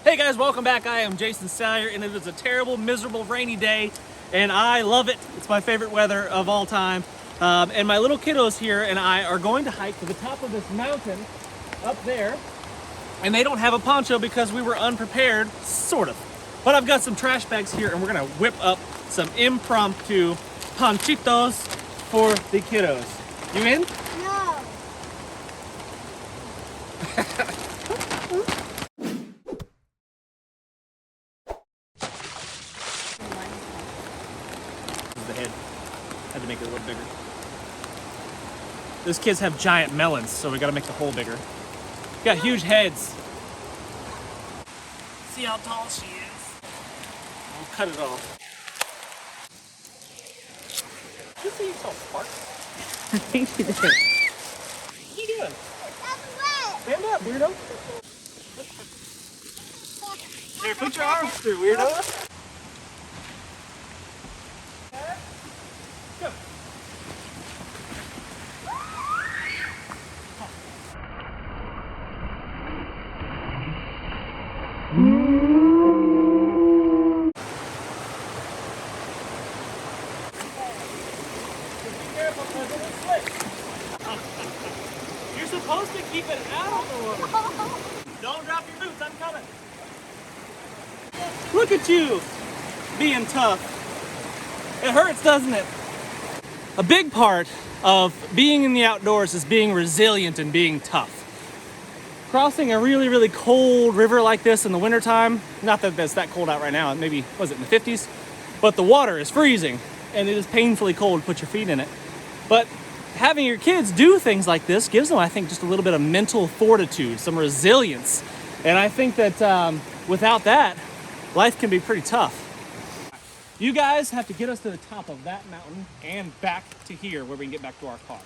Hey guys, welcome back. I am Jason Salyer, and it is a terrible, miserable, rainy day, and I love it. It's my favorite weather of all time. And my little kiddos here and I are going to hike to the top of this mountain up there, and they don't have a poncho because we were unprepared, sort of. But I've got some trash bags here, and we're gonna whip up some impromptu ponchitos for the kiddos. You in? No. The head. Had to make it a little bigger. Those kids have giant melons, so we gotta make the hole bigger. Got huge heads. See how tall she is? I'll cut it off. Did you see you saw sparks? I think you did. What are you doing? Stand up, weirdo. Here, put your arms through, weirdo. Go. You're supposed to keep it out of the water. Don't drop your boots, I'm coming. Look at you, being tough. It hurts, doesn't it? A big part of being in the outdoors is being resilient and being tough. Crossing a really, really cold river like this in the wintertime, not that it's that cold out right now, maybe, was it in the 50s? But the water is freezing and it is painfully cold to put your feet in it. But having your kids do things like this gives them, I think, just a little bit of mental fortitude, some resilience. And I think that without that, life can be pretty tough. You guys have to get us to the top of that mountain and back to here where we can get back to our car.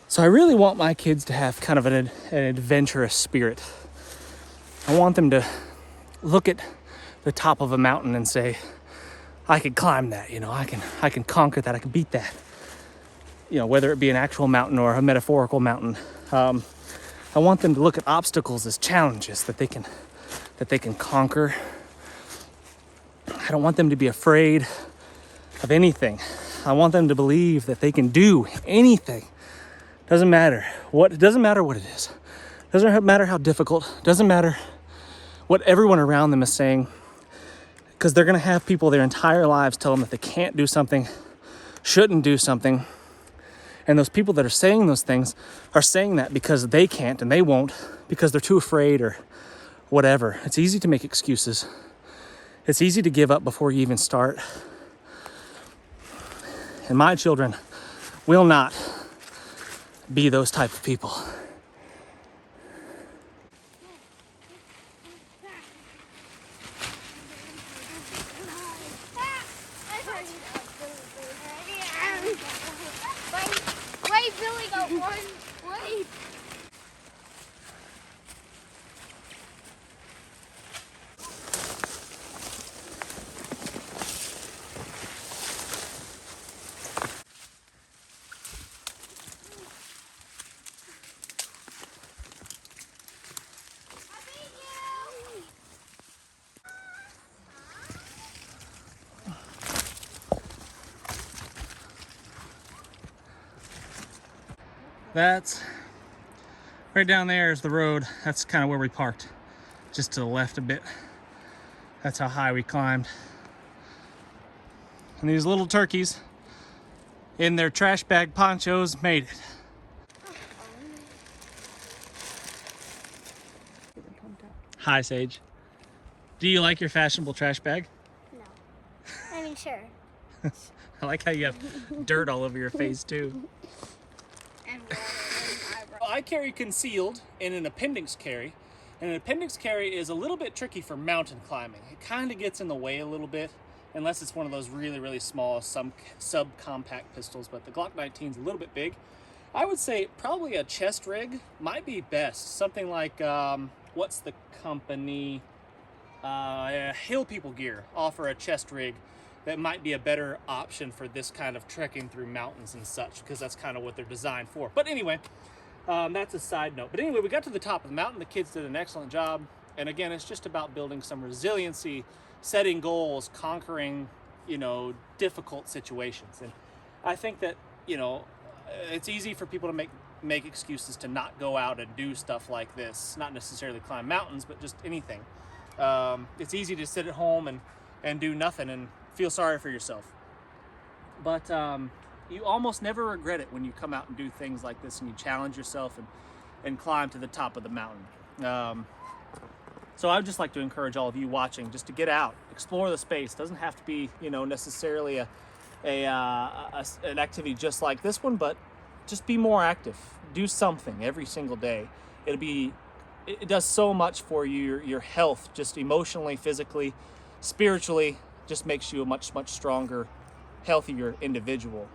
So I really want my kids to have kind of an adventurous spirit. I want them to look at the top of a mountain and say, I could climb that, I can conquer that, I can beat that. Whether it be an actual mountain or a metaphorical mountain. I want them to look at obstacles as challenges that they can conquer. I don't want them to be afraid of anything. I want them to believe that they can do anything. Doesn't matter what it is. Doesn't matter how difficult. Doesn't matter what everyone around them is saying, because they're going to have people their entire lives tell them that they can't do something, shouldn't do something. And those people that are saying those things are saying that because they can't and they won't, because they're too afraid or whatever. It's easy to make excuses. It's easy to give up before you even start. And my children will not be those type of people. Wait, Billy got one. Wait. That's right down there is the road. That's kind of where we parked, just to the left a bit. That's how high we climbed. And these little turkeys in their trash bag ponchos made it. Hi, Sage. Do you like your fashionable trash bag? No. I mean, sure. I like how you have dirt all over your face too. And water and eyebrows. I carry concealed in an appendix carry, and an appendix carry is a little bit tricky for mountain climbing. It kind of gets in the way a little bit, unless it's one of those really, really small sub-compact pistols, but the Glock 19 is a little bit big. I would say probably a chest rig might be best. Something like what's the company? Hill People Gear offer a chest rig that might be a better option for this kind of trekking through mountains and such, because that's kind of what they're designed for. But anyway, that's a side note. But anyway, we got to the top of the mountain. The kids did an excellent job. And again, it's just about building some resiliency, setting goals, conquering, you know, difficult situations. And I think that, you know, it's easy for people to make excuses to not go out and do stuff like this, not necessarily climb mountains, but just anything. It's easy to sit at home and do nothing and feel sorry for yourself. But you almost never regret it when you come out and do things like this and you challenge yourself and climb to the top of the mountain. So I'd just like to encourage all of you watching just to get out, explore the space. It doesn't have to be, you know, necessarily an activity just like this one, but just be more active. Do something every single day. It does so much for your health, just emotionally, physically, spiritually. Just makes you a much stronger, healthier individual.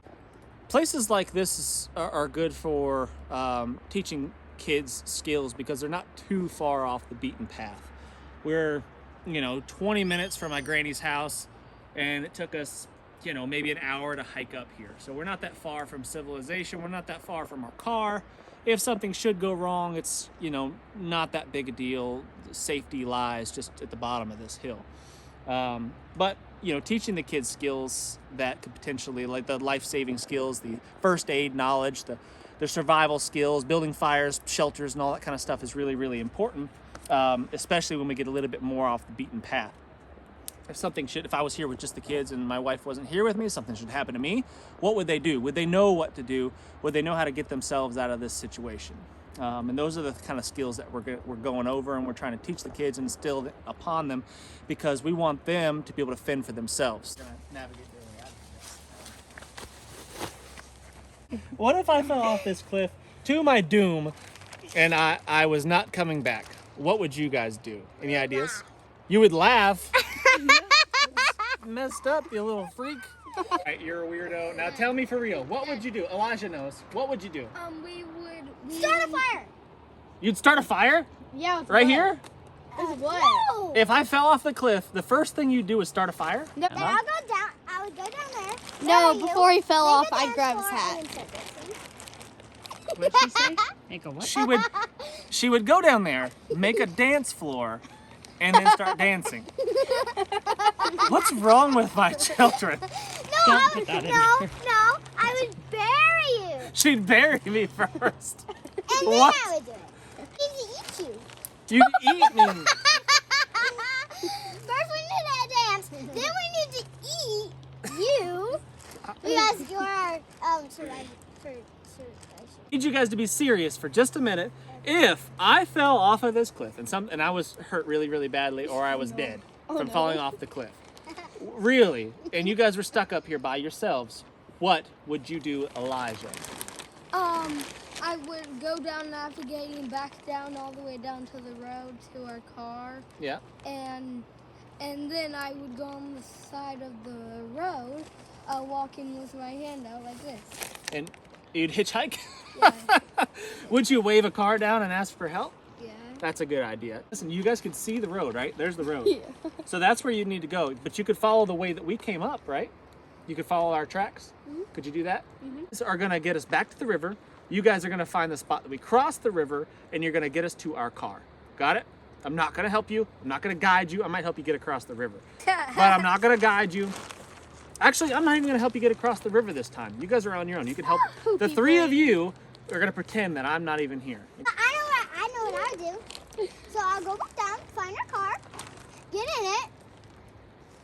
Places like this are good for teaching kids skills because they're not too far off the beaten path. We're, you know, 20 minutes from my granny's house, and it took us, you know, maybe an hour to hike up here. So we're not that far from civilization. We're not that far from our car. If something should go wrong, it's, you know, not that big a deal. Safety lies just at the bottom of this hill. But, you know, teaching the kids skills that could potentially, like the life-saving skills, the first aid knowledge, the survival skills, building fires, shelters, and all that kind of stuff is really important, especially when we get a little bit more off the beaten path. If I was here with just the kids and my wife wasn't here with me, something should happen to me, what would they do? Would they know what to do? Would they know how to get themselves out of this situation? And those are the kind of skills that we're going over, and we're trying to teach the kids and instill upon them, because we want them to be able to fend for themselves. Navigate their way out of this. What if I fell off this cliff to my doom and I was not coming back? What would you guys do? Any ideas? You would laugh. Messed up, you little freak. All right, you're a weirdo. Now tell me for real, what would you do? Elijah knows. What would you do? We start a fire. You'd start a fire? Yeah. Right here? With what? No. If I fell off the cliff, the first thing you'd do is start a fire? No, then I'll go down. I would go down there. No, before he fell off, I'd grab his hat. What'd she say? Make a what? She would go down there, make a dance floor, and then start dancing. What's wrong with my children? No, I would bury you. She'd bury me first. And then What? I would do it. Eat you. You eat me. First we need to dance, then we need to eat you. Because you are surviving. I need you guys to be serious for just a minute. If I fell off of this cliff and I was hurt really badly, or I was dead from falling off the cliff, really, and you guys were stuck up here by yourselves, what would you do, Elijah? I would go down navigating back down all the way down to the road to our car. Yeah. And then I would go on the side of the road, walking with my hand out like this. And you'd hitchhike? Yeah. Would you wave a car down and ask for help? Yeah. That's a good idea. Listen, you guys can see the road, right? There's the road. Yeah. So that's where you need to go. But you could follow the way that we came up, right? You could follow our tracks. Mm-hmm. Could you do that? Mm-hmm. These are going to get us back to the river. You guys are going to find the spot that we crossed the river, and you're going to get us to our car. Got it? I'm not going to help you. I'm not going to guide you. I might help you get across the river. But I'm not going to guide you. Actually, I'm not even going to help you get across the river this time. You guys are on your own. You can help. The three of you are going to pretend that I'm not even here. I know what I do. So I'll go back down, find our car, get in it,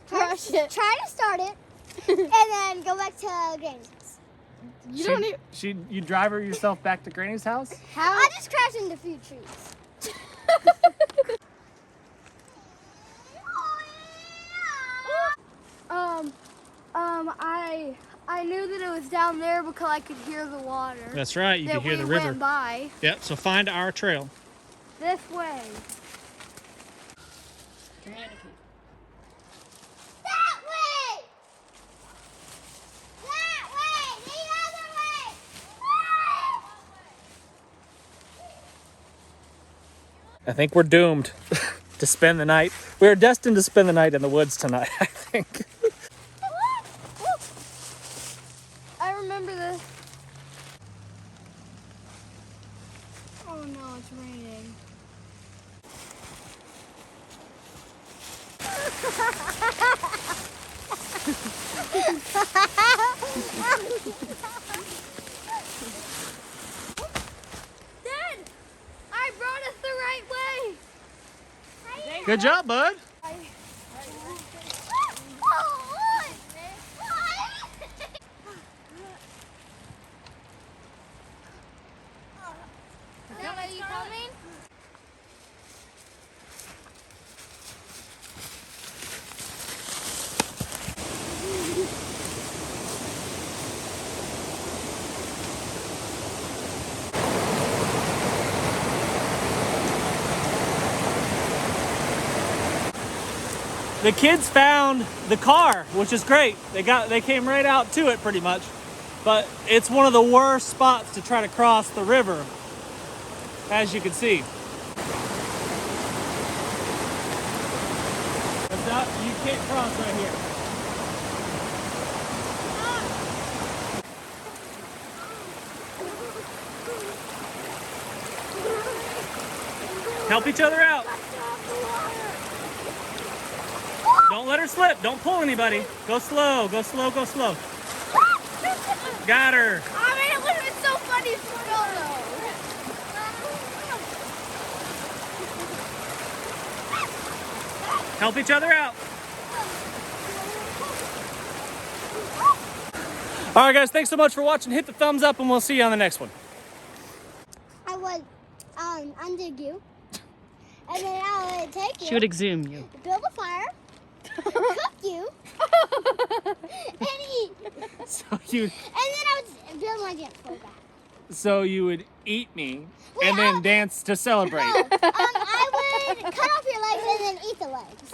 try to start it, and then go back to Granny's house. You drive her yourself back to Granny's house? I just crashed into a few trees. I knew that it was down there because I could hear the water. That's right. You that can hear the we river. went by. Yep. So find our trail. This way. That way! That way! The other way! I think we're doomed to spend the night. We're destined to spend the night in the woods tonight, I think. I remember this. Oh no, it's raining. Dad, I brought us the right way. Good job, bud. Dad, are you coming? The kids found the car, which is great. They came right out to it pretty much. But it's one of the worst spots to try to cross the river, as you can see. You can't cross right here. Help each other out. Don't let her slip. Don't pull anybody. Go slow, go slow, go slow. Got her. I mean, it would have been so funny if we don't know. Help each other out. All right, guys, thanks so much for watching. Hit the thumbs up, and we'll see you on the next one. I would undig you, and then I would take you. She would exhume you. Build a fire, cook you, and eat. And then I would build my dance floor back. So you would eat me Wait, and then dance to celebrate. No, I would cut off your legs and then eat the legs.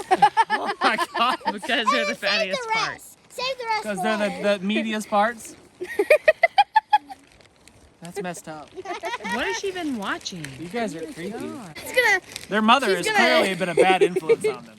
Oh my God. Because they're the And save fattiest the part. rest. Save the rest Because for they're later. the meatiest parts. That's messed up. What has she been watching? You guys are creepy. It's gonna. Their mother has She's gonna- clearly been a bad influence on them.